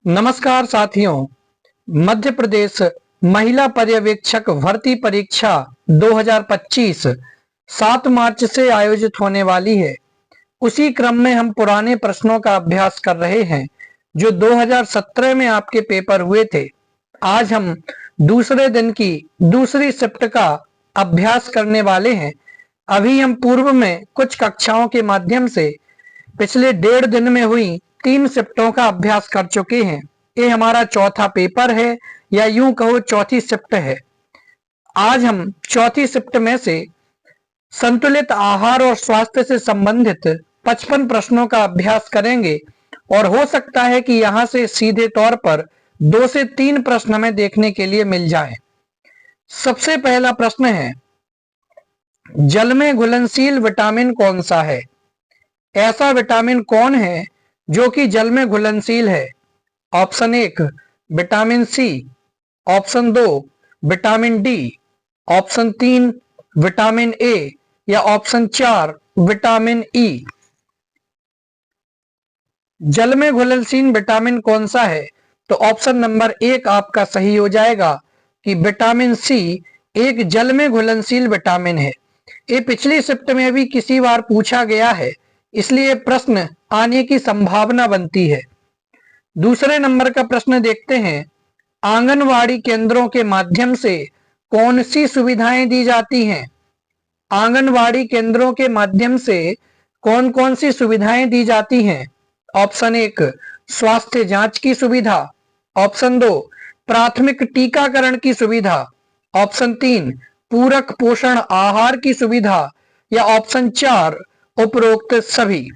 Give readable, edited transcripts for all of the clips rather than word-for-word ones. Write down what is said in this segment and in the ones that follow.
नमस्कार साथियों। मध्य प्रदेश महिला पर्यवेक्षक भर्ती परीक्षा 2025 7 मार्च से आयोजित होने वाली है। उसी क्रम में हम पुराने प्रश्नों का अभ्यास कर रहे हैं जो 2017 में आपके पेपर हुए थे। आज हम दूसरे दिन की दूसरी शिफ्ट का अभ्यास करने वाले हैं। अभी हम पूर्व में कुछ कक्षाओं के माध्यम से पिछले 1.5 दिन में हुई 3 शिफ्टों का अभ्यास कर चुके हैं। ये हमारा चौथा पेपर है या यूं कहो चौथी शिफ्ट है। आज हम चौथी शिफ्ट में से संतुलित आहार और स्वास्थ्य से संबंधित 55 प्रश्नों का अभ्यास करेंगे और हो सकता है कि यहां से सीधे तौर पर 2 से 3 प्रश्न हमें देखने के लिए मिल जाए। सबसे पहला प्रश्न है, जल में घुलनशील विटामिन कौन सा है? ऐसा विटामिन कौन है जो कि जल में घुलनशील है? Option 1 vitamin C, option 2 vitamin D, option 3 vitamin A या ऑप्शन 4 विटामिन ई। जल में घुलनशील विटामिन कौन सा है? तो ऑप्शन नंबर 1 आपका सही हो जाएगा कि विटामिन सी एक जल में घुलनशील विटामिन है। ये पिछली शिफ्ट में भी किसी बार पूछा गया है, इसलिए प्रश्न आने की संभावना बनती है। दूसरे नंबर का प्रश्न देखते हैं, आंगनवाड़ी केंद्रों के माध्यम से कौन सी सुविधाएं दी जाती हैं? आंगनवाड़ी केंद्रों के माध्यम से कौन कौन सी सुविधाएं दी जाती हैं? ऑप्शन 1 स्वास्थ्य जांच की सुविधा, ऑप्शन 2 प्राथमिक टीकाकरण की सुविधा, ऑप्शन 3 पूरक पोषण आहार की सुविधा या ऑप्शन 4 उपरोक्त सभी।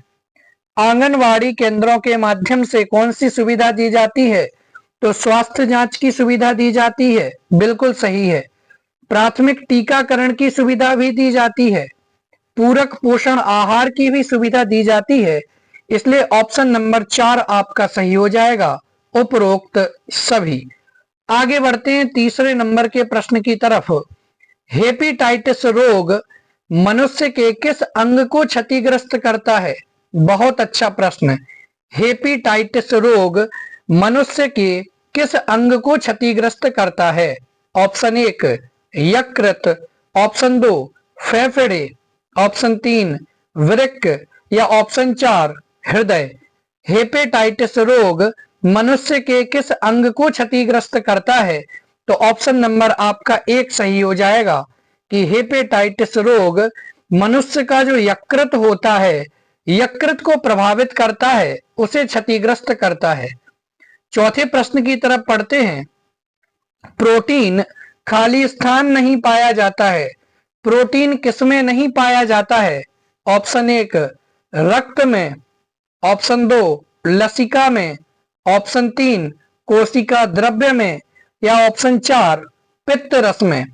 आंगनवाड़ी केंद्रों के माध्यम से कौन सी सुविधा दी जाती है? तो स्वास्थ्य जांच की सुविधा दी जाती है, बिल्कुल सही है। प्राथमिक टीकाकरण की सुविधा भी दी जाती है, पूरक पोषण आहार की भी सुविधा दी जाती है, इसलिए ऑप्शन नंबर 4 आपका सही हो जाएगा, उपरोक्त सभी। आगे बढ़ते हैं तीसरे नंबर के प्रश्न की तरफ। हेपेटाइटिस रोग मनुष्य के किस अंग को क्षतिग्रस्त करता है? बहुत अच्छा प्रश्न। हेपेटाइटिस रोग मनुष्य के किस अंग को क्षतिग्रस्त करता है? ऑप्शन 1 यकृत, ऑप्शन 2 फेफड़े, ऑप्शन 3 वृक्क या ऑप्शन 4 हृदय। हेपेटाइटिस रोग मनुष्य के किस अंग को क्षतिग्रस्त करता है? तो ऑप्शन नंबर आपका 1 सही हो जाएगा कि हेपेटाइटिस रोग मनुष्य का जो यकृत होता है, यकृत को प्रभावित करता है, उसे क्षतिग्रस्त करता है। चौथे प्रश्न की तरफ पढ़ते हैं, प्रोटीन खाली स्थान नहीं पाया जाता है। प्रोटीन किसमें नहीं पाया जाता है? ऑप्शन 1 रक्त में, ऑप्शन 2 लसिका में, ऑप्शन 3 कोशिका द्रव्य में या ऑप्शन 4 पित्त रस में।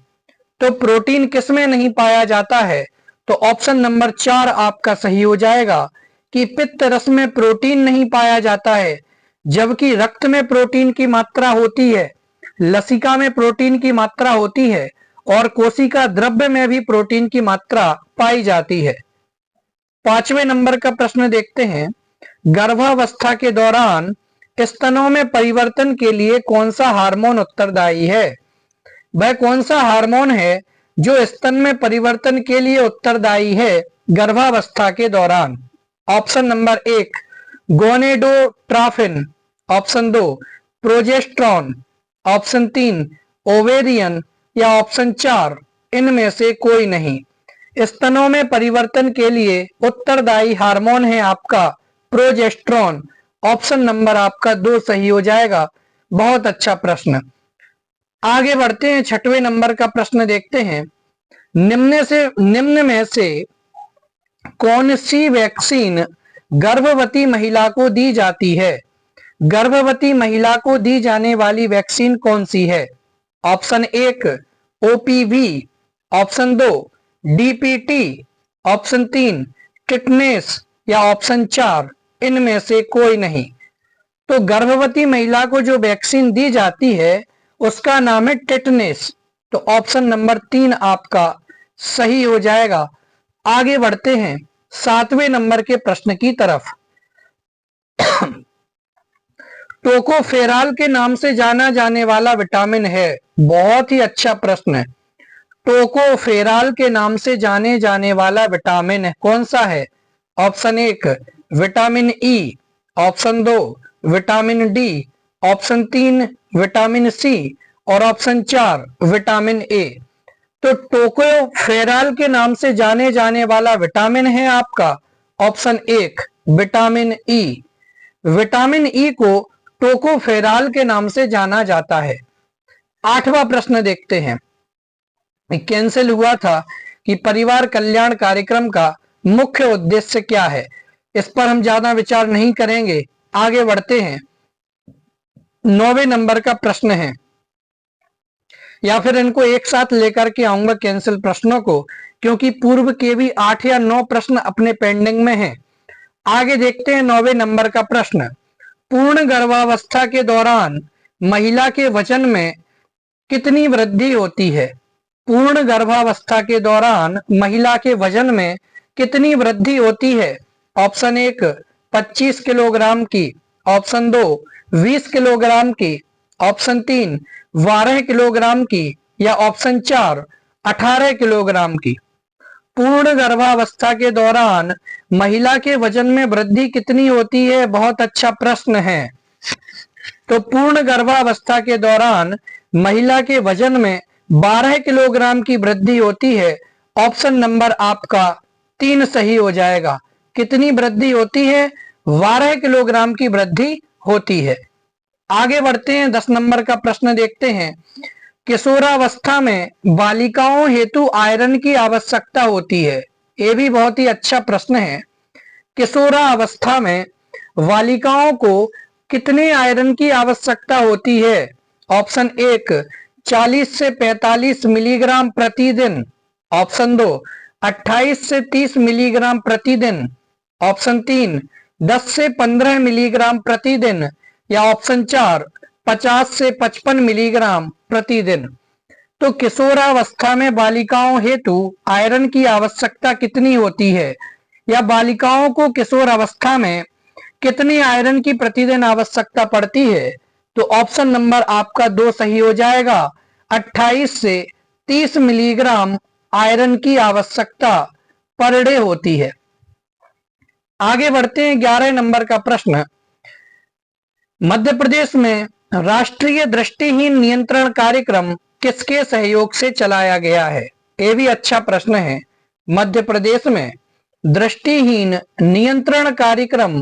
तो प्रोटीन किसमें नहीं पाया जाता है? तो ऑप्शन नंबर 4 आपका सही हो जाएगा कि पित्त रस में प्रोटीन नहीं पाया जाता है, जबकि रक्त में प्रोटीन की मात्रा होती है, लसिका में प्रोटीन की मात्रा होती है और कोशिका द्रव्य में भी प्रोटीन की मात्रा पाई जाती है। पांचवें नंबर का प्रश्न देखते हैं, गर्भावस्था के दौरान स्तनों में परिवर्तन के लिए कौन सा हार्मोन उत्तरदायी है? वह कौन सा हार्मोन है जो स्तन में परिवर्तन के लिए उत्तरदायी है गर्भावस्था के दौरान? Option number 1 gonadotrophin, option 2 progesterone, option 3 ovarian या ऑप्शन 4 इनमें से कोई नहीं। स्तनों में परिवर्तन के लिए उत्तरदायी हार्मोन है आपका प्रोजेस्टेरोन। ऑप्शन नंबर आपका 2 सही हो जाएगा। बहुत अच्छा प्रश्न। आगे बढ़ते हैं, छठवें नंबर का प्रश्न देखते हैं, निम्न में से कौन सी वैक्सीन गर्भवती महिला को दी जाती है? गर्भवती महिला को दी जाने वाली वैक्सीन कौन सी है? Option 1 OPV, option 2 DPT, option 3 tetanus या ऑप्शन 4 इनमें से कोई नहीं। तो गर्भवती महिला को जो वैक्सीन दी जाती है उसका नाम है टिटनेस। तो ऑप्शन नंबर 3 आपका सही हो जाएगा। आगे बढ़ते हैं सातवें नंबर के प्रश्न की तरफ। टोकोफेराल के नाम से जाना जाने वाला विटामिन है? बहुत ही अच्छा प्रश्न है। टोकोफेराल के नाम से जाने जाने वाला विटामिन है, कौन सा है? Option 1 vitamin E, option 2 vitamin D, option 3 vitamin C और ऑप्शन 4 विटामिन ए। तो टोकोफेराल के नाम से जाने जाने वाला विटामिन है आपका ऑप्शन 1 विटामिन ई। विटामिन ई को टोकोफेराल के नाम से जाना जाता है। 8वां प्रश्न देखते हैं। कैंसिल हुआ था कि परिवार कल्याण कार्यक्रम का मुख्य उद्देश्य क्या है? इस पर हम ज्यादा विचार नहीं करेंगे, आगे बढ़ते हैं। 9वें नंबर का प्रश्न है, या फिर इनको एक साथ लेकर के आऊंगा कैंसिल प्रश्नों को, क्योंकि पूर्व के भी 8 या 9 प्रश्न अपने पेंडिंग में हैं। आगे देखते हैं 9वें नंबर का प्रश्न। पूर्ण गर्भावस्था के दौरान महिला के वजन में कितनी वृद्धि होती है? पूर्ण गर्भावस्था के दौरान महिला के वजन में कितनी वृद्धि होती है? ऑप्शन 1 25 किलोग्राम की, ऑप्शन 2 20 किलोग्राम की, ऑप्शन 3 12 किलोग्राम की या ऑप्शन 4 18 किलोग्राम की। पूर्ण गर्भावस्था के दौरान महिला के वजन में वृद्धि कितनी होती है? बहुत अच्छा प्रश्न है। तो पूर्ण गर्भावस्था के दौरान महिला के वजन में 12 किलोग्राम की वृद्धि होती है। ऑप्शन नंबर आपका 3 सही हो जाएगा। कितनी वृद्धि होती है? 12 किलोग्राम की वृद्धि होती है। आगे बढ़ते हैं, 10 नंबर का प्रश्न देखते हैं। किशोरावस्था में बालिकाओं हेतु आयरन की आवश्यकता होती है? ये भी बहुत ही अच्छा प्रश्न है। किशोरावस्था में बालिकाओं को कितने आयरन की आवश्यकता होती है? ऑप्शन 1 40 से 45 मिलीग्राम प्रतिदिन, ऑप्शन 2 28 से 30 मिलीग्राम प्रतिदिन, ऑप्शन 3 10 से 15 मिलीग्राम प्रतिदिन या ऑप्शन 4 50 से 55 मिलीग्राम प्रतिदिन। तो किशोरावस्था में बालिकाओं हेतु आयरन की आवश्यकता कितनी होती है, या बालिकाओं को किशोरावस्था में कितनी आयरन की प्रतिदिन आवश्यकता पड़ती है? तो ऑप्शन नंबर आपका 2 सही हो जाएगा। 28 से 30 मिलीग्राम आयरन की आवश्यकता पर डे होती है। आगे बढ़ते हैं, 11 नंबर का प्रश्न। मध्य प्रदेश में राष्ट्रीय दृष्टिहीन नियंत्रण कार्यक्रम किसके सहयोग से चलाया गया है? ये भी अच्छा प्रश्न है। मध्य प्रदेश में दृष्टिहीन नियंत्रण कार्यक्रम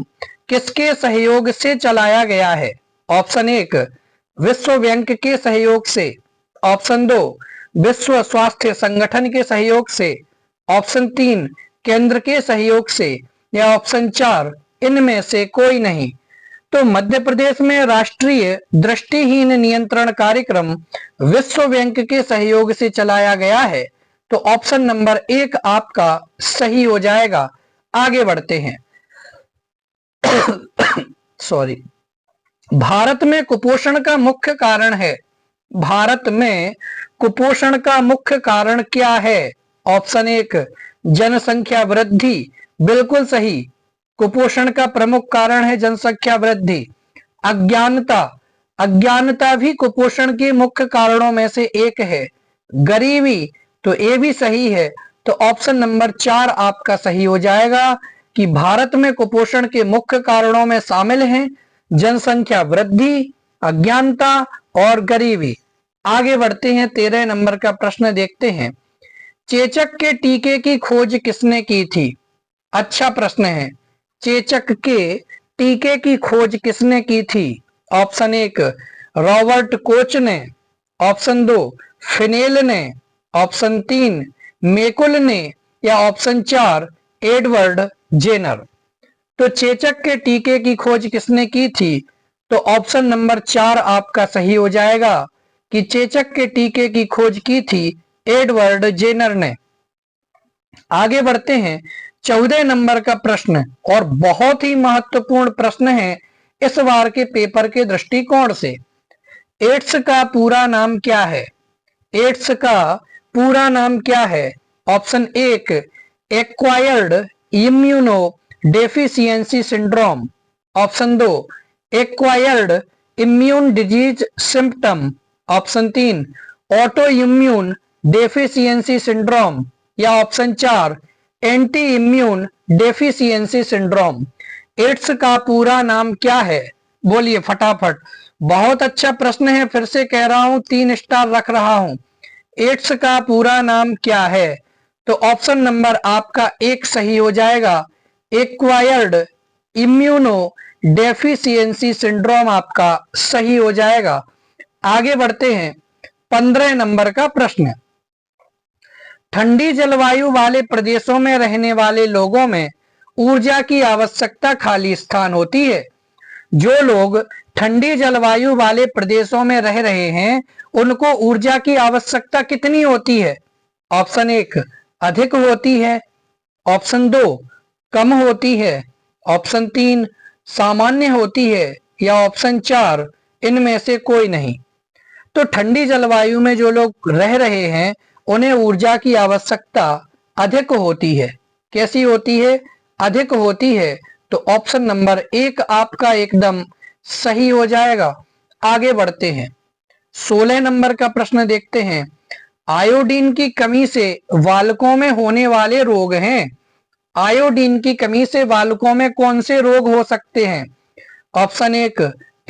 किसके सहयोग से चलाया गया है? ऑप्शन 1 विश्व बैंक के सहयोग से, ऑप्शन 2 विश्व स्वास्थ्य संगठन के सहयोग से, ऑप्शन 3 केंद्र के सहयोग से या ऑप्शन 4 इनमें से कोई नहीं। तो मध्य प्रदेश में राष्ट्रीय दृष्टिहीन नियंत्रण कार्यक्रम विश्व बैंक के सहयोग से चलाया गया है। तो ऑप्शन नंबर 1 आपका सही हो जाएगा। आगे बढ़ते हैं। सॉरी। भारत में कुपोषण का मुख्य कारण है। भारत में कुपोषण का मुख्य कारण क्या है? ऑप्शन 1 जनसंख्या वृद्धि, बिल्कुल सही। कुपोषण का प्रमुख कारण है जनसंख्या वृद्धि। अज्ञानता, अज्ञानता भी कुपोषण के मुख्य कारणों में से एक है। गरीबी, तो ये भी सही है। तो ऑप्शन नंबर 4 आपका सही हो जाएगा कि भारत में कुपोषण के मुख्य कारणों में शामिल हैं जनसंख्या वृद्धि, अज्ञानता और गरीबी। आगे बढ़ते हैं, 13 नंबर का प्रश्न देखते हैं। चेचक के टीके की खोज किसने की थी? अच्छा प्रश्न है। चेचक के टीके की खोज किसने की थी? ऑप्शन 1 रॉबर्ट कोच ने, ऑप्शन 2 फिनेल ने, ऑप्शन 3 मेकुल ने या ऑप्शन 4 एडवर्ड जेनर। तो चेचक के टीके की खोज किसने की थी? तो ऑप्शन नंबर 4 आपका सही हो जाएगा कि चेचक के टीके की खोज की थी एडवर्ड जेनर ने। आगे बढ़ते हैं, 14 नंबर का प्रश्न, और बहुत ही महत्वपूर्ण प्रश्न है इस बार के पेपर के दृष्टिकोण से। एड्स का पूरा नाम क्या है? एड्स का पूरा नाम क्या है? Option 1 acquired immuno deficiency syndrome, option 2 acquired immune disease symptom, option 3 auto immune deficiency syndrome, या option 4 anti immune deficiency syndrome. AIDS का पूरा नाम क्या है? बोलिए फटाफट। बहुत अच्छा प्रश्न है, फिर से कह रहा हूं, 3 स्टार रख रहा हूं। एड्स का पूरा नाम क्या है? तो ऑप्शन नंबर आपका 1 सही हो जाएगा, एक्वायर्ड इम्यूनो डेफिशिएंसी सिंड्रोम आपका सही हो जाएगा। आगे बढ़ते हैं 15 नंबर का प्रश्न। ठंडी जलवायु वाले प्रदेशों में रहने वाले लोगों में ऊर्जा की आवश्यकता खाली स्थान होती है। जो लोग ठंडी जलवायु वाले प्रदेशों में रह रहे हैं उनको ऊर्जा की आवश्यकता कितनी होती है? ऑप्शन 1 अधिक होती है, ऑप्शन 2 कम होती है, ऑप्शन 3 सामान्य होती है, या ऑप्शन 4 इनमें से कोई नहीं। तो ठंडी जलवायु में जो लोग रह रहे हैं उन्हें ऊर्जा की आवश्यकता अधिक होती है। कैसी होती है? अधिक होती है। तो ऑप्शन नंबर 1 आपका एकदम सही हो जाएगा। आगे बढ़ते हैं 16 नंबर का प्रश्न देखते हैं। आयोडीन की कमी से बालकों में होने वाले रोग हैं। आयोडीन की कमी से बालकों में कौन से रोग हो सकते हैं? ऑप्शन 1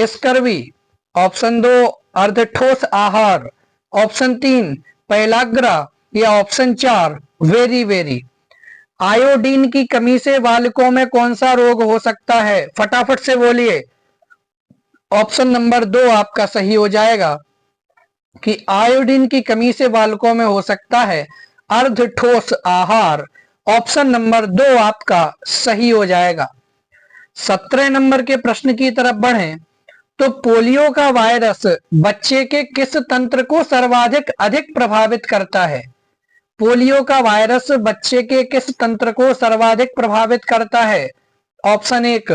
स्कर्वी, ऑप्शन 2 अर्धठोस आहार, ऑप्शन 3 पेलाग्रा, या ऑप्शन 4 वेरी वेरी। आयोडीन की कमी से बालकों में कौन सा रोग हो सकता है? फटाफट से बोलिए। ऑप्शन नंबर 2 आपका सही हो जाएगा कि आयोडीन की कमी से बालकों में हो सकता है अर्धठोस आहार। ऑप्शन नंबर 2 आपका सही हो जाएगा। 17 नंबर के प्रश्न की तरफ बढ़ें तो पोलियो का वायरस बच्चे के किस तंत्र को सर्वाधिक अधिक प्रभावित करता है? पोलियो का वायरस बच्चे के किस तंत्र को सर्वाधिक प्रभावित करता है? ऑप्शन 1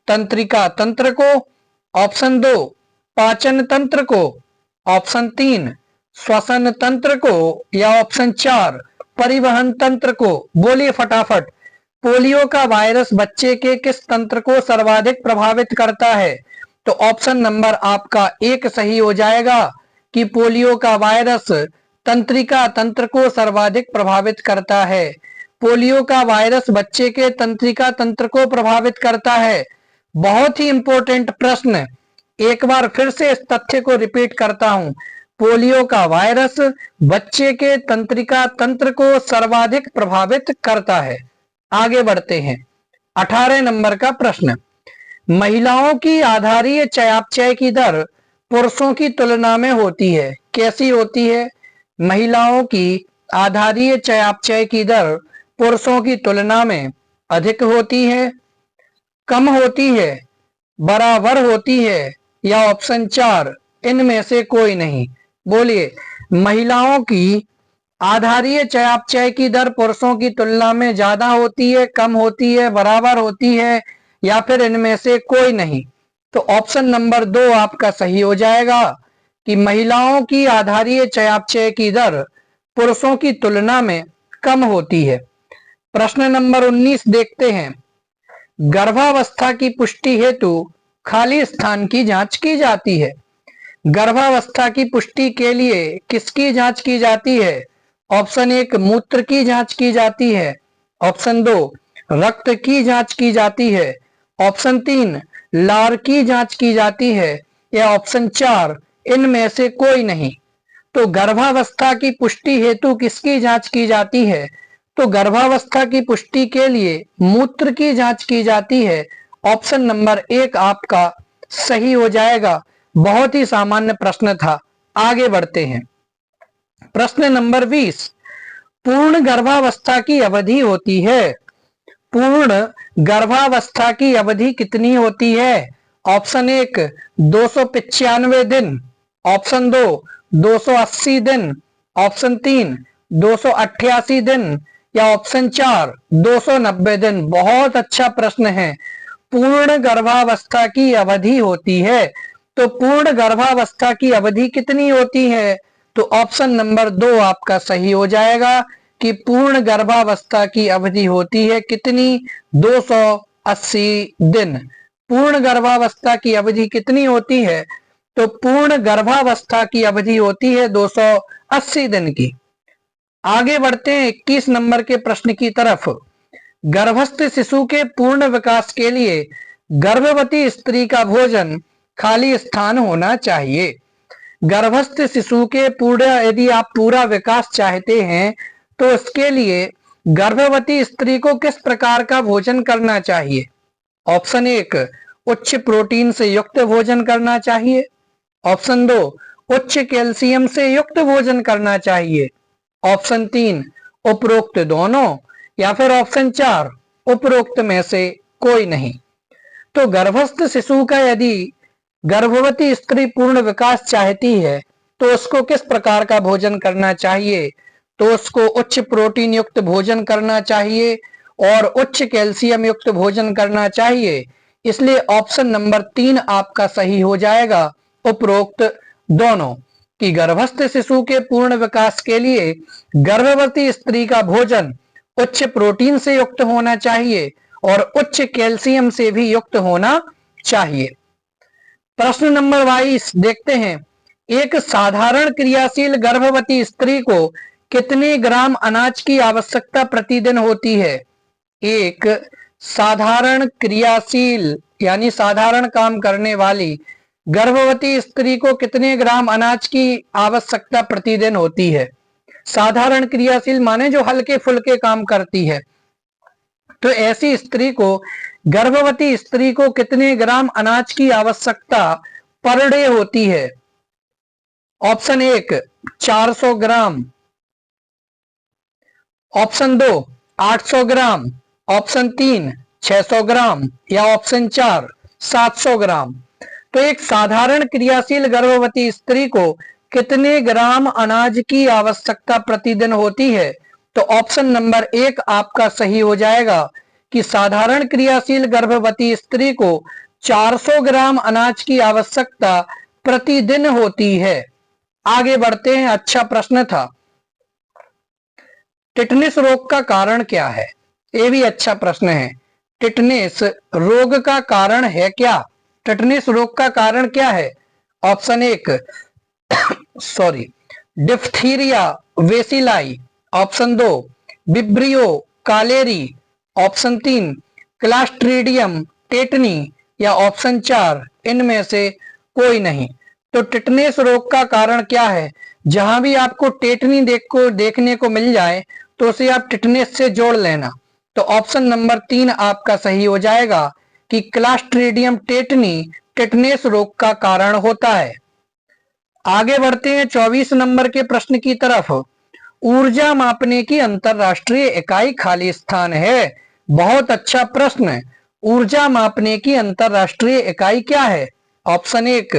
तंत्रिका तंत्र को, ऑप्शन 2 पाचन तंत्र को, ऑप्शन 3 श्वसन तंत्र को, या ऑप्शन 4 परिवहन तंत्र को। बोलिए फटाफट। पोलियो का वायरस बच्चे के किस तंत्र को सर्वाधिक प्रभावित करता है? तो ऑप्शन नंबर आपका 1 सही हो जाएगा कि पोलियो का वायरस तंत्रिका तंत्र को सर्वाधिक प्रभावित करता है। पोलियो का वायरस बच्चे के तंत्रिका तंत्र को प्रभावित करता है। बहुत ही इंपॉर्टेंट प्रश्न, एक बार फिर से इस तथ्य को रिपीट करता हूं, पोलियो का वायरस बच्चे के तंत्रिका तंत्र को सर्वाधिक प्रभावित करता है। आगे बढ़ते हैं 18 नंबर का प्रश्न। महिलाओं की आधारीय चयापचय की दर पुरुषों की तुलना में होती है। कैसी होती है? महिलाओं की आधारीय चयापचय की दर पुरुषों की तुलना में अधिक होती है, कम होती है, बराबर होती है, या ऑप्शन 4 इनमें से कोई नहीं। बोलिए। महिलाओं की आधारीय चयापचय की दर पुरुषों की तुलना में ज्यादा होती है, कम होती है, बराबर होती है, या फिर इनमें से कोई नहीं। तो ऑप्शन नंबर 2 आपका सही हो जाएगा कि महिलाओं की आधारीय चयापचय की दर पुरुषों की तुलना में कम होती है। प्रश्न नंबर 19 देखते हैं। गर्भावस्था की पुष्टि हेतु खाली स्थान की जांच की जाती है। गर्भावस्था की पुष्टि के लिए किसकी जांच की जाती है? ऑप्शन 1 मूत्र की जांच की जाती है, ऑप्शन 2 रक्त की जांच की जाती है, ऑप्शन 3 लार की जांच की जाती है, या ऑप्शन 4 इनमें से कोई नहीं। तो गर्भावस्था की पुष्टि हेतु किसकी जांच की जाती है? तो गर्भावस्था की पुष्टि के लिए मूत्र की जांच की जाती है। ऑप्शन नंबर 1 आपका सही हो जाएगा। बहुत ही सामान्य प्रश्न था। आगे बढ़ते हैं प्रश्न नंबर 20। पूर्ण गर्भावस्था की अवधि होती है। पूर्ण गर्भावस्था की अवधि कितनी होती है? ऑप्शन 1 295 दिन, ऑप्शन 2 280 दिन, ऑप्शन 3 288 दिन, या ऑप्शन 4 290 दिन। बहुत अच्छा प्रश्न है। पूर्ण गर्भावस्था की अवधि होती है, तो पूर्ण गर्भावस्था की अवधि कितनी होती है? तो ऑप्शन नंबर 2 आपका सही हो जाएगा कि पूर्ण गर्भावस्था की अवधि होती है कितनी? 280 दिन। पूर्ण गर्भावस्था की अवधि कितनी होती है? तो पूर्ण गर्भावस्था की अवधि होती है 280 दिन की। आगे बढ़ते हैं 21 नंबर के प्रश्न की तरफ। गर्भस्थ शिशु के पूर्ण विकास के लिए गर्भवती स्त्री का भोजन खाली स्थान होना चाहिए। गर्भस्थ शिशु के यदि आप पूरा विकास चाहते हैं तो इसके लिए गर्भवती स्त्री को किस प्रकार का भोजन करना चाहिए? ऑप्शन 1 उच्च प्रोटीन से युक्त भोजन करना चाहिए। ऑप्शन 2 उच्च कैल्शियम से युक्त भोजन करना चाहिए। ऑप्शन 3 उपरोक्त दोनों, या फिर ऑप्शन 4 उपरोक्त में से कोई नहीं। तो गर्भस्थ शिशु का यदि गर्भवती स्त्री पूर्ण विकास चाहती है तो उसको किस प्रकार का भोजन करना चाहिए? तो उसको उच्च प्रोटीन युक्त भोजन करना चाहिए और उच्च कैल्शियम युक्त भोजन करना चाहिए। इसलिए ऑप्शन नंबर 3 आपका सही हो जाएगा, उपरोक्त दोनों, कि गर्भस्थ शिशु के पूर्ण विकास के लिए गर्भवती स्त्री का भोजन उच्च प्रोटीन से युक्त होना चाहिए और उच्च कैल्शियम से भी युक्त होना चाहिए। प्रश्न नंबर 22 देखते हैं। एक साधारण क्रियाशील गर्भवती स्त्री को कितने ग्राम अनाज की आवश्यकता प्रतिदिन होती है? एक साधारण क्रियाशील यानी साधारण काम करने वाली गर्भवती स्त्री को कितने ग्राम अनाज की आवश्यकता प्रतिदिन होती है? साधारण क्रियाशील माने जो हल्के फुल्के काम करती है। तो ऐसी स्त्री को, गर्भवती स्त्री को कितने ग्राम अनाज की आवश्यकता पर डे होती है? ऑप्शन 1 400 ग्राम, ऑप्शन 2 800 ग्राम, ऑप्शन 3 600 ग्राम या ऑप्शन 4 700 ग्राम। तो एक साधारण क्रियाशील गर्भवती स्त्री को कितने ग्राम अनाज की आवश्यकता प्रतिदिन होती है? तो ऑप्शन नंबर 1 आपका सही हो जाएगा कि साधारण क्रियाशील गर्भवती स्त्री को 400 ग्राम अनाज की आवश्यकता प्रतिदिन होती है। आगे बढ़ते हैं, अच्छा प्रश्न था। टिटनेस रोग का कारण क्या है? ये भी अच्छा प्रश्न है। टिटनेस रोग का कारण है क्या? टिटनेस रोग का कारण क्या है? Option 1 diphtheria bacilli, option 2 vibrio cholerae, option 3 clostridium tetani या ऑप्शन 4 इनमें से कोई नहीं। तो टिटनेस रोग का कारण क्या है? जहां भी आपको टेटनी देखने को मिल जाए तो उसे आप टिटनेस से जोड़ लेना। तो ऑप्शन नंबर 3 आपका सही हो जाएगा कि क्लास्ट्रीडियम टेटनी टिटनेस रोग का कारण होता है। आगे बढ़ते हैं 24 नंबर के प्रश्न की तरफ। ऊर्जा मापने की अंतरराष्ट्रीय इकाई खाली स्थान है। बहुत अच्छा प्रश्न। ऊर्जा मापने की अंतरराष्ट्रीय इकाई क्या है? Option 1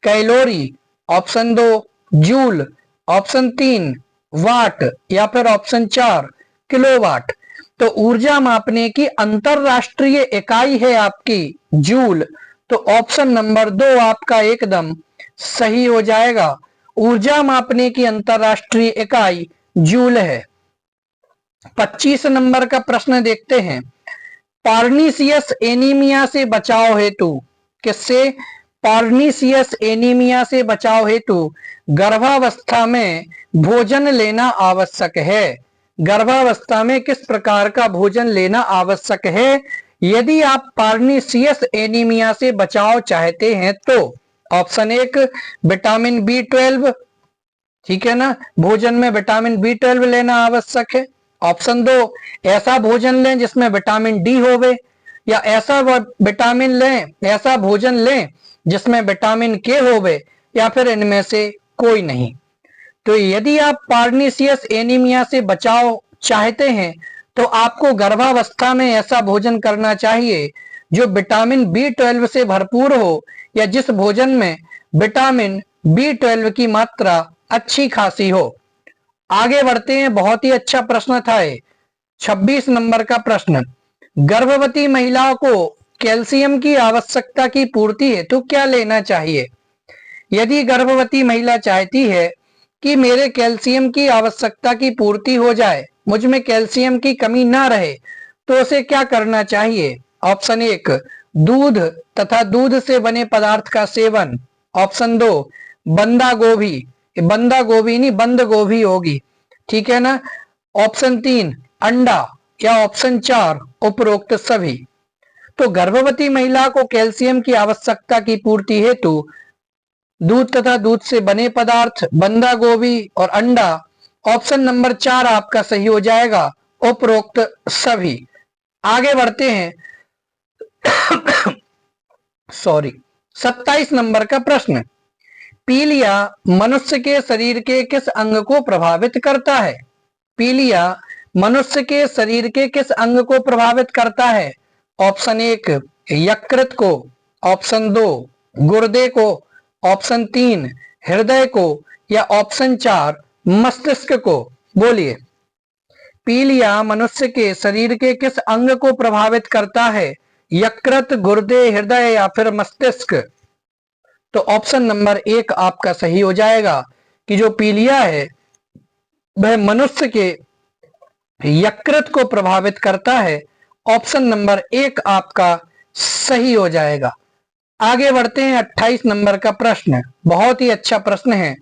calorie, option 2 joule, option 3 वाट या फिर ऑप्शन 4 किलोवाट। तो ऊर्जा मापने की अंतरराष्ट्रीय इकाई है आपकी जूल। तो ऑप्शन नंबर 2 आपका एकदम सही हो जाएगा। ऊर्जा मापने की अंतरराष्ट्रीय इकाई जूल है। 25 नंबर का प्रश्न देखते हैं। पार्नीसियस एनीमिया से बचाव हेतु, किससे? पार्नीसियस एनीमिया से बचाव हेतु गर्भावस्था में भोजन लेना आवश्यक है। गर्भावस्था में किस प्रकार का भोजन लेना आवश्यक है यदि आप पार्नीसियस एनीमिया से बचाव चाहते हैं? तो ऑप्शन 1 विटामिन B12, ठीक है ना, भोजन में विटामिन B12 लेना आवश्यक है। ऑप्शन 2 ऐसा भोजन लें जिसमें विटामिन D होवे, या ऐसा विटामिन लें, ऐसा भोजन लें जिसमें विटामिन K होवे, या फिर इनमें से कोई नहीं। तो यदि आप पार्नीसियस एनीमिया से बचाव चाहते हैं तो आपको गर्भावस्था में ऐसा भोजन करना चाहिए जो विटामिन B12 से भरपूर हो, या जिस भोजन में विटामिन B12 की मात्रा अच्छी खासी हो। आगे बढ़ते हैं, बहुत ही अच्छा प्रश्न था ये। 26 नंबर का प्रश्न। गर्भवती महिलाओं को कैल्शियम की आवश्यकता की पूर्ति हेतु क्या लेना चाहिए? यदि गर्भवती महिला चाहती है कि मेरे कैल्शियम की आवश्यकता की पूर्ति हो जाए, मुझ में कैल्शियम की कमी ना रहे, तो उसे क्या करना चाहिए? ऑप्शन 1 दूध तथा दूध से बने पदार्थ का सेवन। ऑप्शन 2 बंदा गोभी, बंदा गोभी नहीं बंद गोभी होगी, ठीक है ना। ऑप्शन 3 अंडा, या ऑप्शन 4 उपरोक्त सभी। तो गर्भवती महिला को कैल्शियम की आवश्यकता की पूर्ति हेतु दूध तथा दूध से बने पदार्थ, बंदा गोभी और अंडा। ऑप्शन नंबर 4 आपका सही हो जाएगा, उपरोक्त सभी। आगे बढ़ते हैं सॉरी 27 नंबर का प्रश्न। पीलिया मनुष्य के शरीर के किस अंग को प्रभावित करता है? पीलिया मनुष्य के शरीर के किस अंग को प्रभावित करता है? ऑप्शन 1 यकृत को, ऑप्शन 2 गुर्दे को, ऑप्शन 3 हृदय को, या ऑप्शन 4 मस्तिष्क को। बोलिए, पीलिया मनुष्य के शरीर के किस अंग को प्रभावित करता है? यकृत, गुर्दे, हृदय या फिर मस्तिष्क? तो ऑप्शन नंबर 1 आपका सही हो जाएगा कि जो पीलिया है वह मनुष्य के यकृत को प्रभावित करता है। ऑप्शन नंबर 1 आपका सही हो जाएगा। आगे बढ़ते हैं 28 नंबर का प्रश्न, बहुत ही अच्छा प्रश्न है।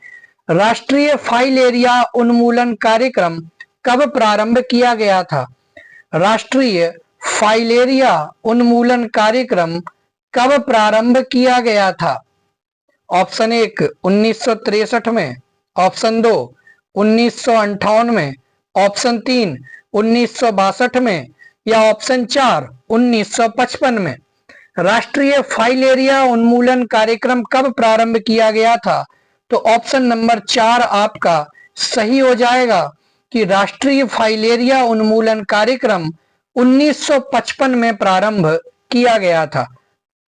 राष्ट्रीय फाइलेरिया उन्मूलन कार्यक्रम कब प्रारंभ किया गया था? राष्ट्रीय फाइलेरिया उन्मूलन कार्यक्रम कब प्रारंभ किया गया था? ऑप्शन 1 1963 में, ऑप्शन 2 1958 में, ऑप्शन 3 1962 में, या ऑप्शन 4 1955 में। राष्ट्रीय फाइलेरिया उन्मूलन कार्यक्रम कब प्रारंभ किया गया था? तो ऑप्शन नंबर 4 आपका सही हो जाएगा कि राष्ट्रीय फाइलेरिया उन्मूलन कार्यक्रम 1955 में प्रारंभ किया गया था।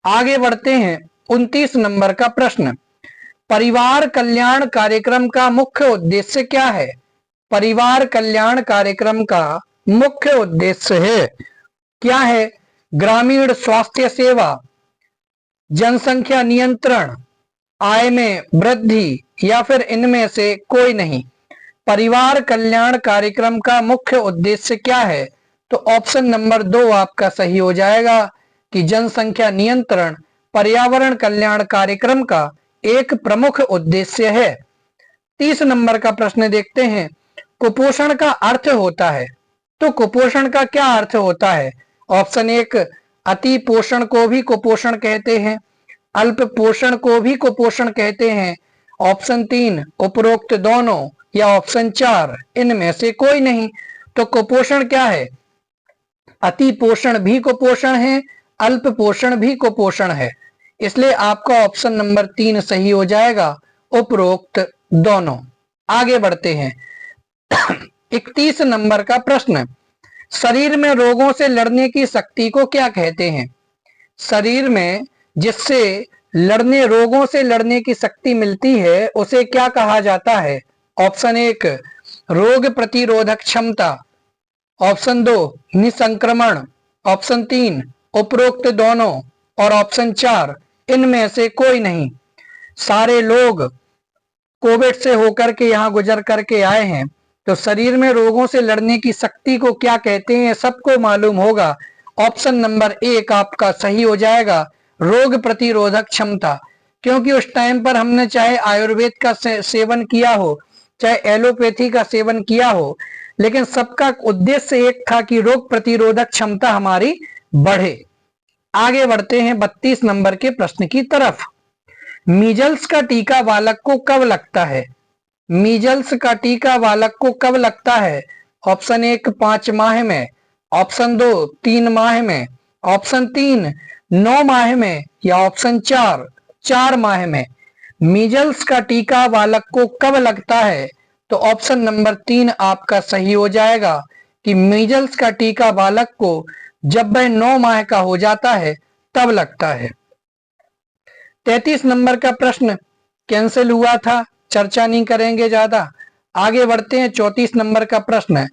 आगे बढ़ते हैं 29 नंबर का प्रश्न। परिवार कल्याण कार्यक्रम का मुख्य उद्देश्य क्या है? परिवार कल्याण कार्यक्रम का मुख्य उद्देश्य है क्या है? ग्रामीण स्वास्थ्य सेवा, जनसंख्या नियंत्रण, आय में वृद्धि, या फिर इनमें से कोई नहीं। परिवार कल्याण कार्यक्रम का मुख्य उद्देश्य क्या है? तो ऑप्शन नंबर 2 आपका सही हो जाएगा कि जनसंख्या नियंत्रण पर्यावरण कल्याण कार्यक्रम का एक प्रमुख उद्देश्य है। 30 नंबर का प्रश्न देखते हैं। कुपोषण का अर्थ होता है, तो कुपोषण का क्या अर्थ होता है? ऑप्शन 1 अति पोषण को भी कुपोषण कहते हैं, अल्प पोषण को भी कुपोषण कहते हैं, ऑप्शन 3 उपरोक्त दोनों, या ऑप्शन 4 इनमें से कोई नहीं। तो कुपोषण क्या है? अति पोषण भी कुपोषण है, अल्प पोषण भी कुपोषण है, इसलिए आपका ऑप्शन नंबर 3 सही हो जाएगा, उपरोक्त दोनों। आगे बढ़ते हैं 31 नंबर का प्रश्न। शरीर में रोगों से लड़ने की शक्ति को क्या कहते हैं? शरीर में जिससे रोगों से लड़ने की शक्ति मिलती है उसे क्या कहा जाता है? ऑप्शन 1 रोग प्रतिरोधक क्षमता, ऑप्शन 2 निसंक्रमण, ऑप्शन 3 उपरोक्त दोनों, और ऑप्शन 4 इनमें से कोई नहीं। सारे लोग कोविड से होकर के यहाँ गुजर करके आए हैं, तो शरीर में रोगों से लड़ने की शक्ति को क्या कहते हैं सबको मालूम होगा। ऑप्शन नंबर 1 आपका सही हो जाएगा, रोग प्रतिरोधक क्षमता। क्योंकि उस टाइम पर हमने चाहे आयुर्वेद का सेवन किया हो, चाहे एलोपैथी का सेवन किया हो, लेकिन सबका उद्देश्य एक था कि रोग प्रतिरोधक क्षमता हमारी बढ़े। आगे बढ़ते हैं 32 नंबर के प्रश्न की तरफ। मीजल्स का टीका बालक को कब लगता है? मीजल्स का टीका बालक को कब लगता है? ऑप्शन 1 5 माह में, ऑप्शन 2 3 माह में, ऑप्शन 3 9 माह में, या ऑप्शन 4 4 माह में। मीजल्स का टीका बालक को कब लगता है? तो ऑप्शन नंबर 3 आपका सही हो जाएगा कि मीजल्स का टीका बालक को जब वह 9 माह का हो जाता है तब लगता है। 33 नंबर का प्रश्न कैंसिल हुआ था, चर्चा नहीं करेंगे ज्यादा। आगे बढ़ते हैं 34 नंबर का प्रश्न।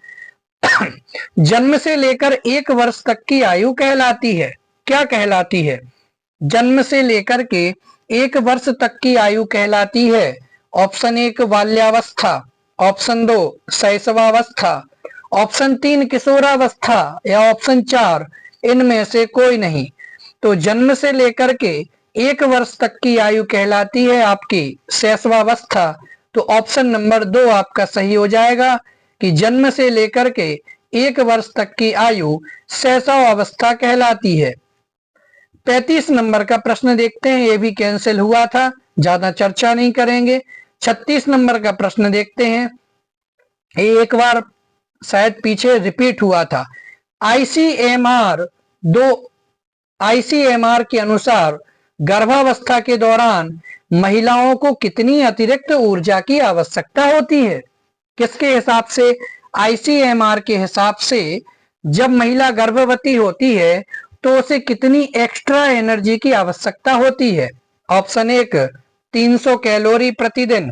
जन्म से लेकर 1 वर्ष तक की आयु कहलाती है, क्या कहलाती है? जन्म से लेकर के 1 वर्ष तक की आयु कहलाती है। ऑप्शन 1 बाल्यावस्था, ऑप्शन 2 शैशवावस्था, ऑप्शन 3 किशोरावस्था, या ऑप्शन 4 इनमें से कोई नहीं। तो जन्म से लेकर के 1 वर्ष तक की आयु कहलाती है आपकी शैशवावस्था। तो ऑप्शन नंबर 2 आपका सही हो जाएगा कि जन्म से लेकर के 1 वर्ष तक की आयु शैशवावस्था कहलाती है। 35 नंबर का प्रश्न देखते हैं, ये भी कैंसिल हुआ था, ज्यादा चर्चा नहीं करेंगे। 36 नंबर का प्रश्न देखते हैं, ये एक बार शायद पीछे रिपीट हुआ था। आईसीएमआर के अनुसार गर्भावस्था के दौरान महिलाओं को कितनी अतिरिक्त ऊर्जा की आवश्यकता होती है? किसके हिसाब से? आईसीएमआर के हिसाब से जब महिला गर्भवती होती है तो उसे कितनी एक्स्ट्रा एनर्जी की आवश्यकता होती है? ऑप्शन 1 300 कैलोरी प्रतिदिन,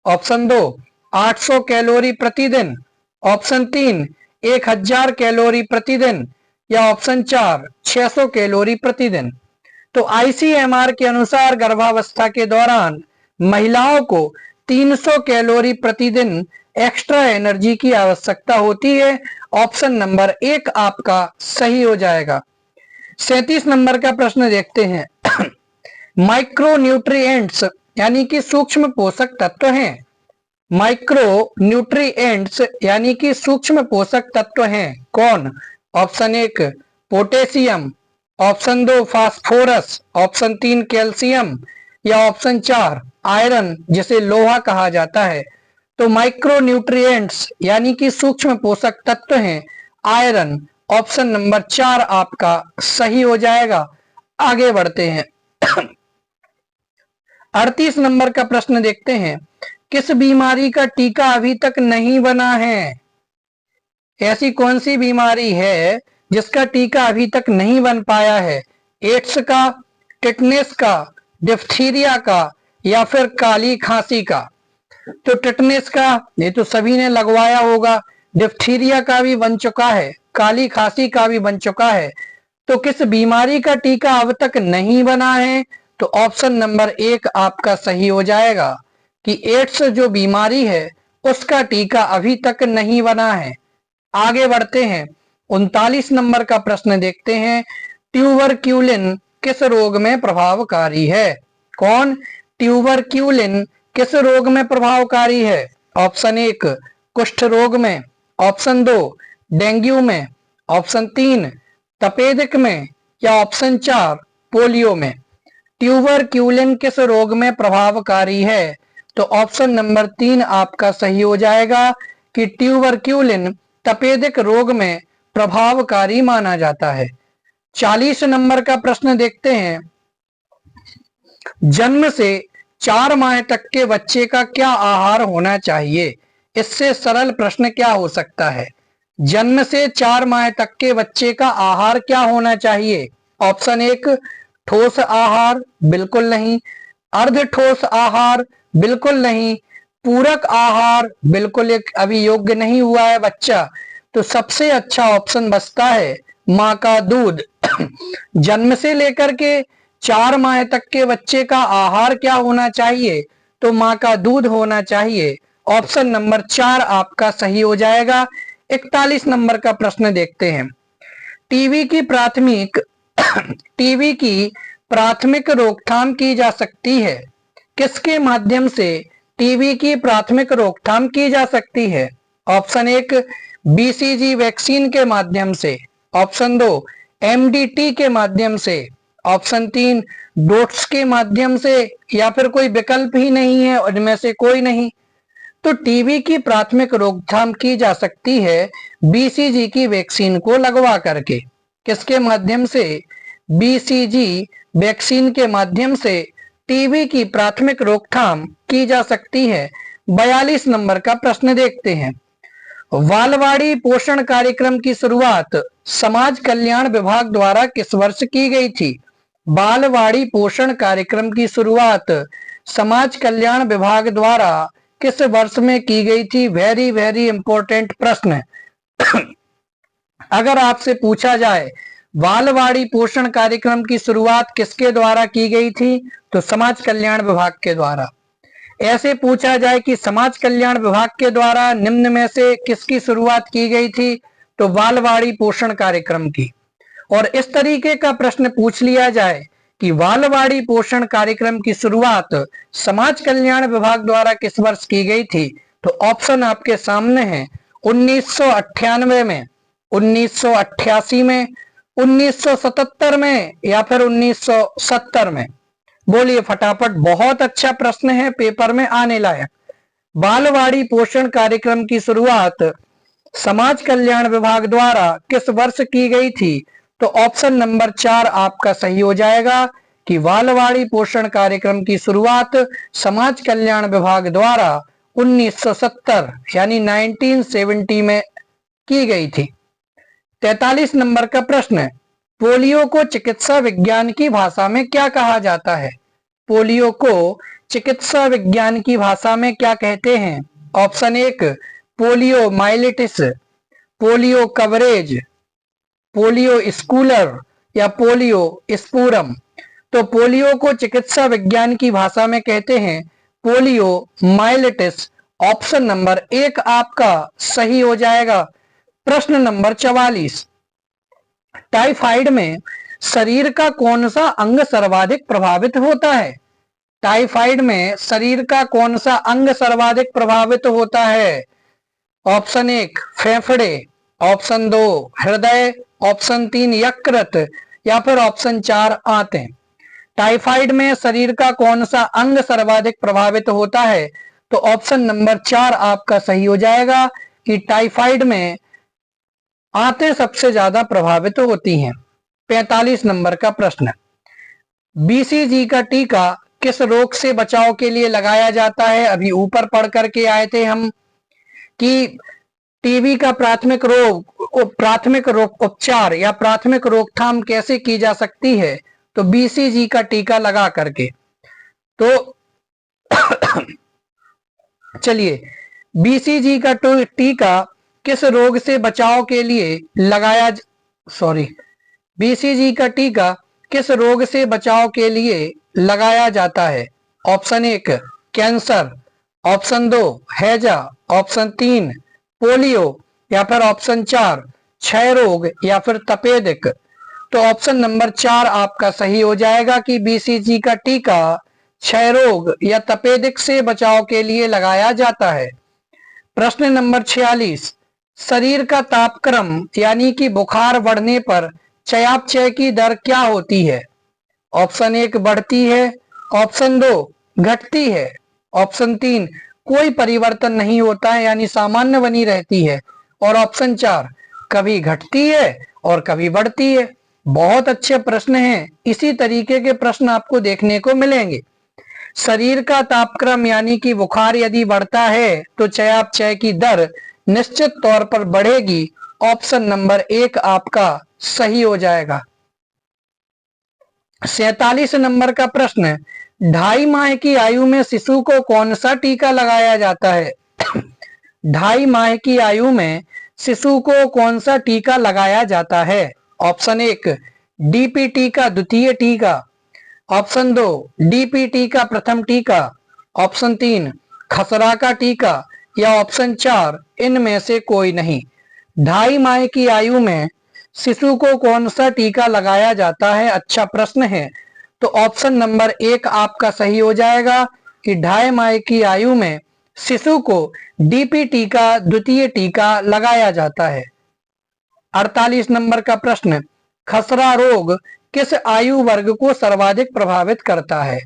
ऑप्शन 2 800 कैलोरी प्रतिदिन, ऑप्शन 3 1000 कैलोरी प्रतिदिन, या ऑप्शन 4 600 कैलोरी प्रतिदिन। तो आईसीएमआर के अनुसार गर्भावस्था के दौरान महिलाओं को 300 कैलोरी प्रतिदिन एक्स्ट्रा एनर्जी की आवश्यकता होती है। ऑप्शन नंबर 1 आपका सही हो जाएगा। 37 नंबर का प्रश्न देखते हैं। माइक्रो न्यूट्रिएंट्स यानी कि सूक्ष्म पोषक तत्व हैं। माइक्रो न्यूट्रिएंट्स यानी कि सूक्ष्म पोषक तत्व हैं कौन? Option 1 potassium, option 2 phosphorus, option 3 calcium, या ऑप्शन 4 आयरन जिसे लोहा कहा जाता है। तो माइक्रो न्यूट्रिएंट्स यानी कि सूक्ष्म पोषक तत्व हैं आयरन। ऑप्शन नंबर 4 आपका सही हो जाएगा। आगे बढ़ते हैं। 38 नंबर का प्रश्न देखते हैं, किस बीमारी का टीका अभी तक नहीं बना है? ऐसी कौन सी बीमारी है जिसका टीका अभी तक नहीं बन पाया है? एड्स का, टिटनेस का, डिप्थीरिया का, या फिर काली खांसी का? तो टिटनेस का ये तो सभी ने लगवाया होगा, डिप्थीरिया का भी बन चुका है, काली खांसी का भी बन चुका है। तो किस बीमारी का टीका अब तक नहीं बना है? तो ऑप्शन नंबर 1 आपका सही हो जाएगा कि एड्स जो बीमारी है उसका टीका अभी तक नहीं बना है। आगे बढ़ते हैं। 39 नंबर का प्रश्न देखते हैं, ट्यूबरक्यूलिन किस रोग में प्रभावकारी है? कौन? ट्यूबरक्यूलिन किस रोग में प्रभावकारी है? ऑप्शन 1 कुष्ठ रोग में, ऑप्शन 2 डेंगू में, ऑप्शन 3 तपेदिक में, या ऑप्शन 4 पोलियो में। ट्यूबरक्यूलिन किस रोग में प्रभावकारी है? तो ऑप्शन नंबर 3 आपका सही हो जाएगा कि ट्यूबरक्यूलिन तपेदिक रोग में प्रभावकारी माना जाता है। 40 नंबर का प्रश्न देखते हैं, जन्म से 4 माह तक के बच्चे का क्या आहार होना चाहिए? इससे सरल प्रश्न क्या हो सकता है? जन्म से 4 माह तक के बच्चे का आहार क्या होना चाहिए? ऑप्शन 1 ठोस आहार, बिल्कुल नहीं। अर्ध ठोस आहार, बिल्कुल नहीं। पूरक आहार, बिल्कुल एक अभी योग्य नहीं हुआ है बच्चा। तो सबसे अच्छा ऑप्शन बचता है माँ का दूध। जन्म से लेकर के 4 माह तक के बच्चे का आहार क्या होना चाहिए? तो माँ का दूध होना चाहिए। ऑप्शन नंबर 4 आपका सही हो जाएगा। 41 नंबर का प्रश्न देखते हैं, टीबी की प्राथमिक रोकथाम की जा सकती है? किसके माध्यम से टीबी की प्राथमिक रोकथाम की जा सकती है? ऑप्शन 1 बीसीजी वैक्सीन के माध्यम से, ऑप्शन 2 एमडीटी के माध्यम से, ऑप्शन 3 डोट्स के माध्यम से, या फिर कोई विकल्प ही नहीं है उनमें से कोई नहीं। तो टीबी की प्राथमिक रोकथाम की जा सकती है बीसीजी की वैक्सीन को लगवा करके। किसके माध्यम से? बीसीजी वैक्सीन के माध्यम से टीबी की प्राथमिक रोकथाम की जा सकती है। 42 नंबर का प्रश्न देखते हैं, बालवाड़ी पोषण कार्यक्रम की शुरुआत समाज कल्याण विभाग द्वारा किस वर्ष की गई थी? बालवाड़ी पोषण कार्यक्रम की शुरुआत समाज कल्याण विभाग द्वारा किस वर्ष में की गई थी? वेरी वेरी इंपॉर्टेंट प्रश्न। अगर आपसे पूछा जाए बालवाड़ी पोषण कार्यक्रम की शुरुआत किसके द्वारा की गई थी? तो समाज कल्याण विभाग के द्वारा। ऐसे पूछा जाए कि समाज कल्याण विभाग के द्वारा निम्न में से किसकी शुरुआत की गई थी? तो बालवाड़ी पोषण कार्यक्रम की। और इस तरीके का प्रश्न पूछ लिया जाए कि बालवाड़ी पोषण कार्यक्रम की शुरुआत समाज कल्याण विभाग द्वारा किस वर्ष की गई थी, तो ऑप्शन आपके सामने है 1998 में, 1988 में, 1977 में या फिर 1970 में। बोलिए फटाफट, बहुत अच्छा प्रश्न है, पेपर में आने लायक। बालवाड़ी पोषण कार्यक्रम की शुरुआत समाज कल्याण विभाग द्वारा किस वर्ष की गई थी, तो ऑप्शन नंबर 4 आपका सही हो जाएगा कि बालवाड़ी पोषण कार्यक्रम की शुरुआत समाज कल्याण विभाग द्वारा 1970 यानी 1970 में की गई थी। 43 नंबर का प्रश्न, पोलियो को चिकित्सा विज्ञान की भाषा में क्या कहा जाता है? पोलियो को चिकित्सा विज्ञान की भाषा में क्या कहते हैं? Option 1 polio myelitis, polio coverage, polio Schuler या पोलियो स्पूरम। तो पोलियो को चिकित्सा विज्ञान की भाषा में कहते हैं पोलियो माइलिटिस। ऑप्शन नंबर 1 आपका सही हो जाएगा। प्रश्न नंबर 44, टाइफाइड में शरीर का कौन सा अंग सर्वाधिक प्रभावित होता है? टाइफाइड में शरीर का कौन सा अंग सर्वाधिक प्रभावित होता है? ऑप्शन 1 फेफड़े, ऑप्शन 2 हृदय, ऑप्शन 3 यकृत या फिर ऑप्शन 4 आंतें। टाइफाइड में शरीर का कौन सा अंग सर्वाधिक प्रभावित होता है, तो ऑप्शन नंबर 4 आपका सही हो जाएगा कि टाइफाइड में आंतें सबसे ज्यादा प्रभावित होती हैं। 45 नंबर का प्रश्न, बीसीजी का टीका किस रोग से बचाव के लिए लगाया जाता है? अभी ऊपर पढ़ करके आए थे हम कि टीबी का प्राथमिक रोग उपचार या प्राथमिक रोकथाम कैसे की जा सकती है, तो बीसीजी का टीका लगा करके। तो चलिए, बीसीजी का टीका किस रोग से बचाव के लिए बीसीजी का टीका किस रोग से बचाव के लिए लगाया जाता है? ऑप्शन 1 कैंसर, ऑप्शन 2 हैजा, ऑप्शन 3 पोलियो या फिर ऑप्शन 4 क्षय रोग या फिर तपेदिक। तो ऑप्शन नंबर 4 आपका सही हो जाएगा कि बीसीजी का टीका क्षय रोग या तपेदिक से बचाव के लिए लगाया जाता है। प्रश्न नंबर 46, शरीर का तापक्रम यानी कि बुखार बढ़ने पर चयापचय की दर क्या होती है? ऑप्शन 1 बढ़ती है, ऑप्शन 2 घटती है, ऑप्शन 3 कोई परिवर्तन नहीं होता है यानी सामान्य बनी रहती है, और ऑप्शन 4 कभी घटती है और कभी बढ़ती है। बहुत अच्छे प्रश्न हैं, इसी तरीके के प्रश्न आपको देखने को मिलेंगे। शरीर का तापक्रम यानी कि बुखार यदि बढ़ता है तो चयापचय की दर निश्चित तौर पर बढ़ेगी। ऑप्शन नंबर 1 आपका सही हो जाएगा। 47 नंबर का प्रश्न, 2.5 माह की आयु में शिशु को कौन सा टीका लगाया जाता है? 2.5 माह की आयु में शिशु को कौन सा टीका लगाया जाता है? ऑप्शन 1 डीपीटी का द्वितीय टीका, ऑप्शन 2 डीपीटी का प्रथम टीका, ऑप्शन 3 खसरा का टीका या ऑप्शन 4 इनमें से कोई नहीं। 2.5 माह की आयु में शिशु को कौन सा टीका लगाया जाता है? अच्छा प्रश्न है। तो ऑप्शन नंबर 1 आपका सही हो जाएगा कि 2.5 माह की आयु में शिशु को डीपीटी का द्वितीय टीका लगाया जाता है। 48 नंबर का प्रश्न, खसरा रोग किस आयु वर्ग को सर्वाधिक प्रभावित करता है?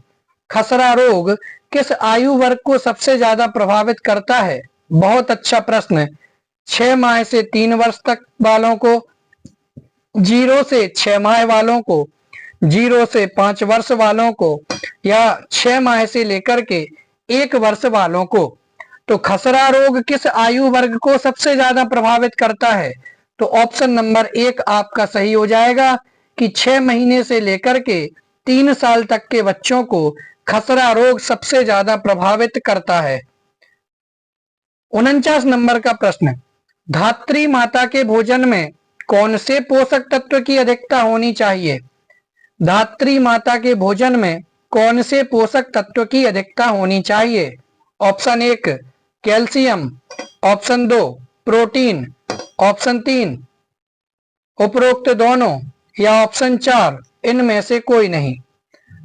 खसरा रोग किस आयु वर्ग को सबसे ज्यादा प्रभावित करता है? बहुत अच्छा प्रश्न। 6 माह से 3 वर्ष तक वालों को, 0 से 6 माह वालों को, 0 से 5 वर्ष वालों को या 6 माह से लेकर के 1 वर्ष वालों को। तो खसरा रोग किस आयु वर्ग को सबसे ज्यादा प्रभावित करता है? तो ऑप्शन नंबर 1 आपका सही हो जाएगा कि 6 महीने से लेकर के 3 साल तक के बच्चों को खसरा रोग सबसे ज्यादा प्रभावित करता है। 49 नंबर का प्रश्न, धात्री माता के भोजन में कौन से पोषक तत्व की अधिकता होनी चाहिए? धात्री माता के भोजन में कौन से पोषक तत्व की अधिकता होनी चाहिए? Option 1 calcium, option 2 protein, option 3 उपरोक्त दोनों या ऑप्शन 4 इनमें से कोई नहीं।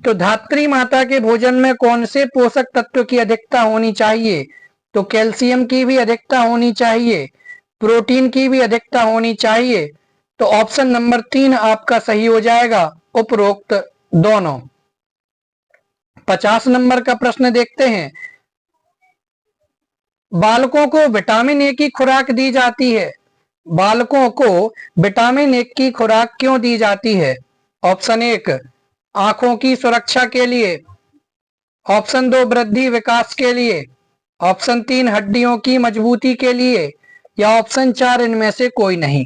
तो धात्री माता के भोजन में कौन से पोषक तत्व की अधिकता होनी चाहिए? तो कैल्शियम की भी अधिकता होनी चाहिए, प्रोटीन की भी अधिकता होनी चाहिए। तो ऑप्शन नंबर 3 आपका सही हो जाएगा, उपरोक्त दोनों। 50 नंबर का प्रश्न देखते हैं। बालकों को विटामिन ए की खुराक दी जाती है। बालकों को विटामिन ए की खुराक क्यों दी जाती है? ऑप्शन 1 आंखों की सुरक्षा के लिए, ऑप्शन 2 वृद्धि विकास के लिए, ऑप्शन 3 हड्डियों की मजबूती के लिए, या ऑप्शन 4 इनमें से कोई नहीं।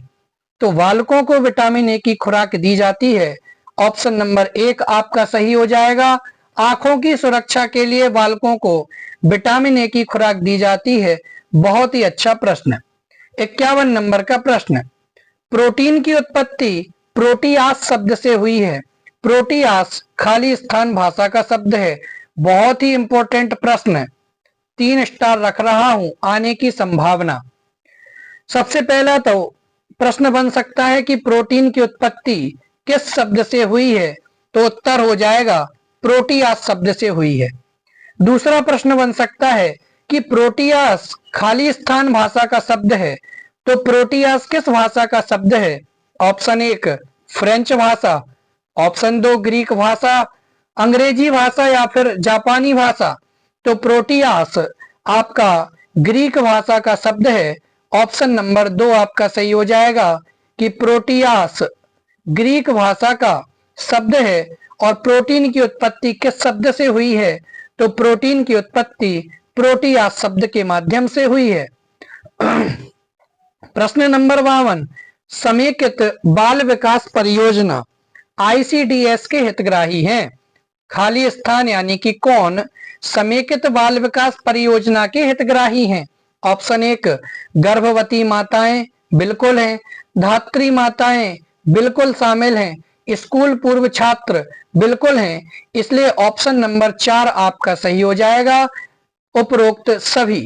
तो बालकों को विटामिन ए की खुराक दी जाती है, ऑप्शन नंबर 1 आपका सही हो जाएगा। आंखों की सुरक्षा के लिए बालकों को विटामिन ए की खुराक दी जाती है। बहुत ही अच्छा प्रश्न। 51 नंबर का प्रश्न, प्रोटीन की उत्पत्ति प्रोटियास शब्द से हुई है। प्रोटियास खाली स्थान भाषा का शब्द है। बहुत ही इंपॉर्टेंट प्रश्न, 3 स्टार रख रहा हूं, आने की संभावना। सबसे पहला तो प्रश्न बन सकता है कि प्रोटीन की उत्पत्ति किस शब्द से हुई है? तो उत्तर हो जाएगा प्रोटियास शब्द से हुई है। दूसरा प्रश्न बन सकता है कि प्रोटियास खाली स्थान भाषा का शब्द है, तो प्रोटियास किस भाषा का शब्द है? ऑप्शन 1 फ्रेंच भाषा, ऑप्शन 2 ग्रीक भाषा, अंग्रेजी भाषा या फिर जापानी भाषा। तो प्रोटियास आपका ग्रीक भाषा का शब्द है। ऑप्शन नंबर 2 आपका सही हो जाएगा कि प्रोटियास ग्रीक भाषा का शब्द है। और प्रोटीन की उत्पत्ति किस शब्द से हुई है? तो प्रोटीन की उत्पत्ति प्रोटियास शब्द के माध्यम से हुई है। प्रश्न नंबर 52, समेकित बाल विकास परियोजना ICDS के हितग्राही हैं। खाली स्थान यानी कि कौन समेकित बाल विकास परियोजना के हितग्राही हैं? ऑप्शन 1 गर्भवती माताएं, बिल्कुल हैं। धात्री माताएं, बिल्कुल शामिल हैं। स्कूल पूर्व छात्र, बिल्कुल हैं। इसलिए ऑप्शन नंबर 4 आपका सही हो जाएगा। उपरोक्त सभी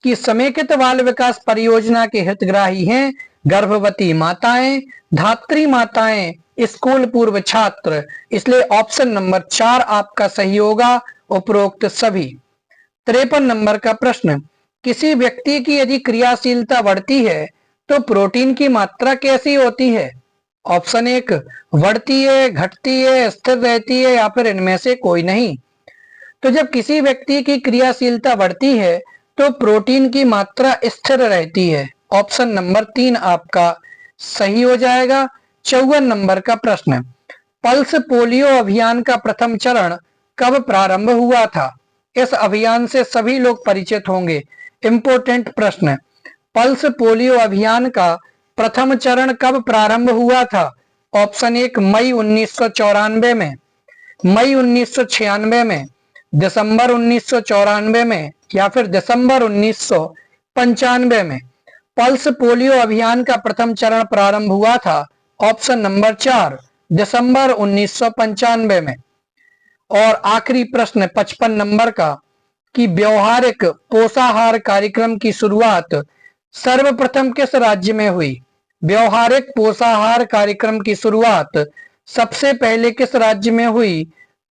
की समेकित बाल विकास परियोजना के हितग्राही हैं गर्भवती माताएं, धात्री माताएं, स्कूल पूर्व छात्र। इसलिए ऑप्शन नंबर 4 आपका सही होगा, उपरोक्त सभी। 53 नंबर का प्रश्न, किसी व्यक्ति की यदि क्रियाशीलता बढ़ती है तो प्रोटीन की मात्रा कैसी होती है? ऑप्शन 1 बढ़ती है, घटती है, स्थिर रहती है, या फिर इनमें से कोई नहीं। तो जब किसी व्यक्ति की क्रियाशीलता बढ़ती है तो प्रोटीन की मात्रा स्थिर रहती है। ऑप्शन नंबर 3 आपका सही हो जाएगा। 54 नंबर का प्रश्न, पल्स पोलियो अभियान का प्रथम चरण कब प्रारंभ हुआ था? इस अभियान से सभी लोग परिचित होंगे। इंपोर्टेंट प्रश्न, पल्स पोलियो अभियान का प्रथम चरण कब प्रारंभ हुआ था? ऑप्शन 1 मई 1994 में, मई 1996 में, दिसंबर 1994 में, या फिर दिसंबर 1995 में। पल्स पोलियो अभियान का प्रथम चरण प्रारंभ हुआ था, ऑप्शन नंबर 4 दिसंबर 1995 में। और आखिरी प्रश्न 55 नंबर का, कि व्यवहारिक पोषाहार कार्यक्रम की शुरुआत सर्वप्रथम किस राज्य में हुई? व्यवहारिक पोषाहार कार्यक्रम की शुरुआत सबसे पहले किस राज्य में हुई?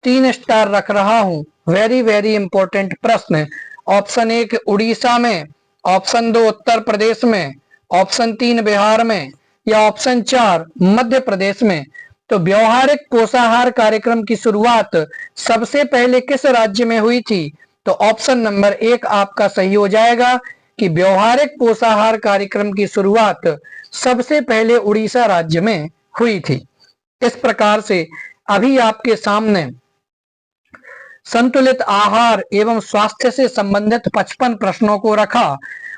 3 स्टार रख रहा हूं, वेरी वेरी इंपॉर्टेंट प्रश्न। ऑप्शन 1 उड़ीसा में, ऑप्शन 2 उत्तर प्रदेश में, ऑप्शन 3 बिहार में, या ऑप्शन 4 मध्य प्रदेश में। तो व्यवहारिक पोषाहार कार्यक्रम की शुरुआत सबसे पहले किस राज्य में हुई थी? तो ऑप्शन नंबर 1 आपका सही हो जाएगा कि व्यवहारिक पोषाहार कार्यक्रम की शुरुआत सबसे पहले उड़ीसा राज्य में हुई थी। इस प्रकार से अभी आपके सामने संतुलित आहार एवं स्वास्थ्य से संबंधित 55 प्रश्नों को रखा।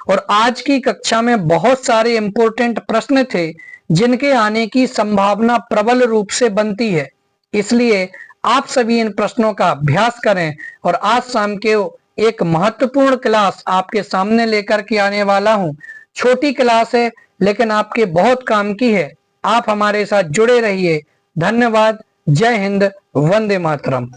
और आज की कक्षा में बहुत सारे इंपॉर्टेंट प्रश्न थे जिनके आने की संभावना प्रबल रूप से बनती है। इसलिए आप सभी इन प्रश्नों का अभ्यास करें। और आज शाम के एक महत्वपूर्ण क्लास आपके सामने लेकर के आने वाला हूं। छोटी क्लास है लेकिन आपके बहुत काम की है। आप हमारे साथ जुड़े रहिए। धन्यवाद। जय हिंद, वंदे मातरम।